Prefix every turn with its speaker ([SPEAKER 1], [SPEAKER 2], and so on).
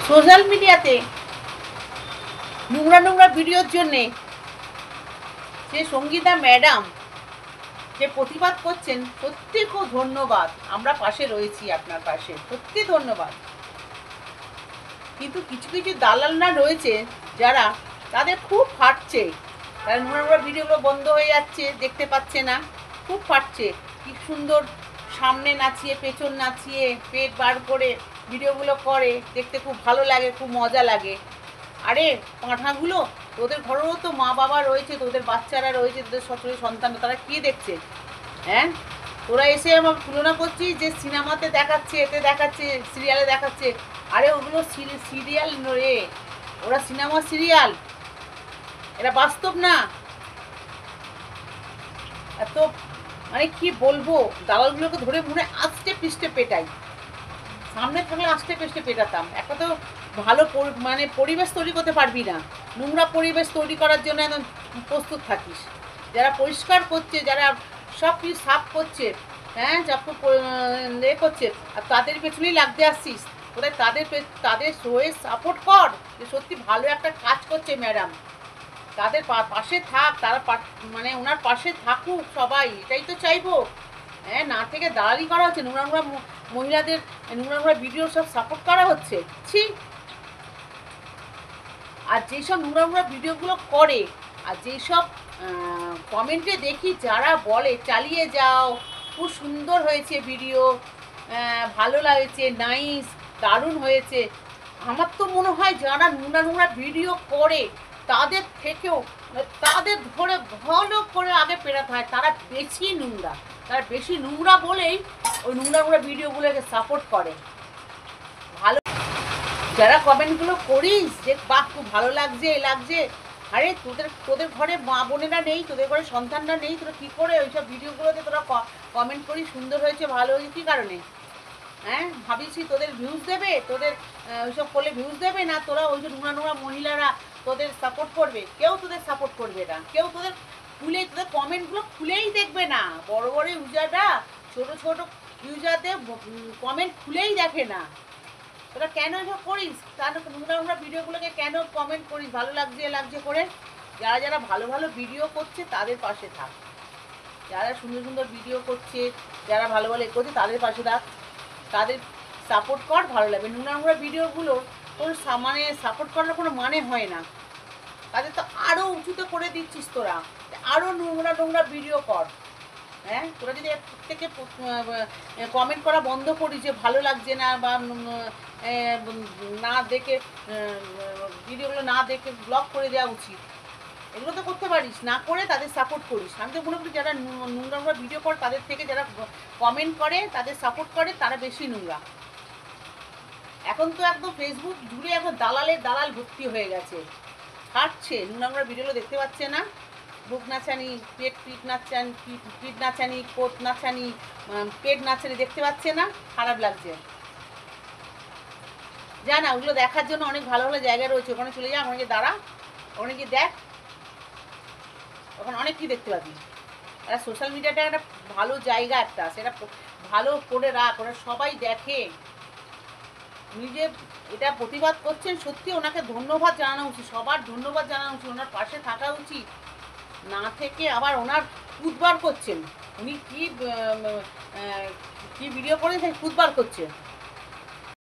[SPEAKER 1] Social মিডিয়াতে নোংরা নোংরা ভিডিওর জন্যে যে সঙ্গীতা ম্যাডাম যে প্রতিবাদ করছেন, সত্যি খুব ধন্যবাদ। আমরা পাশে রয়েছি, আপনার পাশে, সত্যি ধন্যবাদ। কিন্তু কিছু কিছু দালালরা রয়েছে যারা, তাদের খুব ফাটছে, তারা নোংরা নোংরা ভিডিওগুলো বন্ধ হয়ে যাচ্ছে, দেখতে পাচ্ছে না, খুব ফাটছে। কি সুন্দর সামনে নাচিয়ে পেছন নাচিয়ে পেট বার করে ভিডিওগুলো করে, দেখতে খুব ভালো লাগে, খুব মজা লাগে। আরে পাঁঠাগুলো, তোদের ঘরেও তো মা বাবা রয়েছে, তোদের বাচ্চারা রয়েছে, তোদের শ্বশুর সন্তান, তারা কি দেখছে? হ্যাঁ, তোরা এসে আমার তুলনা করছিস যে সিনেমাতে দেখাচ্ছে, এতে দেখাচ্ছে, সিরিয়ালে দেখাচ্ছে। আরে ওগুলো সিরিয়াল রে, ওরা সিনেমা সিরিয়াল, এরা বাস্তব না। এত মানে কি বলবো, দালালগুলোকে ধরে মনে আস্তে পিষ্টে পেটাই। সামনে থাকলে আস্তে পিষ্টে পেটাতাম। একটা তো ভালো মানে পরিবেশ তৈরি করতে পারবি না, নোংরা পরিবেশ তৈরি করার জন্য একদম প্রস্তুত থাকিস। যারা পরিষ্কার করছে, যারা সব কিছু সাফ করছে, হ্যাঁ, যা এ করছে, আর তাদের পেছনেই লাগতে আসছিস। কোথায় তাদের হয়ে সাপোর্ট কর, যে সত্যি ভালো একটা কাজ করছে ম্যাডাম, তাদের পাশে থাক, তারা মানে ওনার পাশে থাকুক সবাই, এটাই তো চাইবো। হ্যাঁ, না থেকে দালালি করা হচ্ছে, নোংরা নোংরা মহিলাদের নোংরা নোংরা ভিডিও সব সাপোর্ট করা হচ্ছে। ছি। আর যেসব নোংরা নোংরা ভিডিওগুলো করে, আর যেসব কমেন্টে দেখি যারা বলে চালিয়ে যাও, খুব সুন্দর হয়েছে ভিডিও, ভালো লাগছে, নাইস, দারুণ হয়েছে। আমার তো মনে হয় যারা নোংরা নোংরা ভিডিও করে তাদের থেকেও, তাদের ধরে ভালো করে আগে পেরাতে হয়, তারা বেশি নোংরা, তারা বেশি নোংরা বলেই ওই নোংরা নোংরা ভিডিওগুলোকে সাপোর্ট করে। ভালো যারা কমেন্টগুলো করিস যে বাহ খুব ভালো লাগছে, এ লাগছে, আরে তোদের ঘরে মা বোনেরা নেই, তোদের ঘরে সন্তানরা নেই, তোরা কী করে ওইসব ভিডিওগুলোতে তোরা কমেন্ট করিস সুন্দর হয়েছে, ভালো হয়েছে, কী কারণে? হ্যাঁ, ভাবিছি তোদের ভিউজ দেবে, তোদের ওইসব করলে ভিউজ দেবে না, তোরা ওই যে নোংরা নোংরা মহিলারা তোদের সাপোর্ট করবে? কেউ তোদের সাপোর্ট করবে না, কেউ তোদের তোদের কমেন্টগুলো খুলেই দেখবে না। বড় বড় ইউজাররা ছোট ছোট ইউজারদের কমেন্ট খুলেই দেখে না। তোরা কেন এসব করিস? তার নোংরা নোংরা ভিডিওগুলোকে কেন কমেন্ট করিস ভালো লাগছে লাগছে করে? যারা যারা ভালো ভালো ভিডিও করছে তাদের পাশে থাক, যারা সুন্দর সুন্দর ভিডিও করছে, যারা ভালো ভালো এ করছে তাদের পাশে থাক, তাদের সাপোর্ট কর, ভালো লাগবে। নোংরা নোংরা ভিডিওগুলো কোনো মানে সাপোর্ট করার কোনো মানে হয় না। তাদের তো আরও উঁচুতে করে দিচ্ছিস তোরা, আরও নোংরা নোংরা ভিডিও কর। হ্যাঁ, তোরা যদি থেকে কমেন্ট করা বন্ধ করিস যে ভালো লাগছে না, বা না দেখে ভিডিওগুলো না দেখে ব্লক করে দেওয়া উচিত, এগুলো তো করতে পারিস না, করে তাদের সাপোর্ট করিস। আমি তো মনে করি যারা নোংরা নোংরা ভিডিও করে তাদের থেকে যারা কমেন্ট করে, তাদের সাপোর্ট করে, তারা বেশি নোংরা। এখন তো একদম ফেসবুক জুড়ে এখন দালালের দালাল ভর্তি হয়ে গেছে, খাটছে। নোংরা নোংরা ভিডিওগুলো দেখতে পাচ্ছে না, বুক নাচানি, পিঠ নাচানি, পিঠ নাচানি, কোট নাচানি, পেট নাচানি দেখতে পাচ্ছে না, খারাপ লাগছে। যা না, ওগুলো দেখার জন্য অনেক ভালো ভালো জায়গা রয়েছে, ওখানে চলে যা, ওখানে দাঁড়া, ওখানে গিয়ে দেখ, ওখানে অনেক কি দেখতে পাবি। আর সোশ্যাল মিডিয়াটা একটা ভালো জায়গা, একটা সেটা ভালো করে রাখ, ওরা সবাই দেখে। নিজে এটা প্রতিবাদ করছেন, সত্যি ওনাকে ধন্যবাদ জানানো উচিত, সবার ধন্যবাদ জানানো উচিত, ওনার পাশে থাকা উচিত। না থেকে আবার ওনার খুদবার করছেন, উনি কি ভিডিও করেন সেই খুদবার করছেন।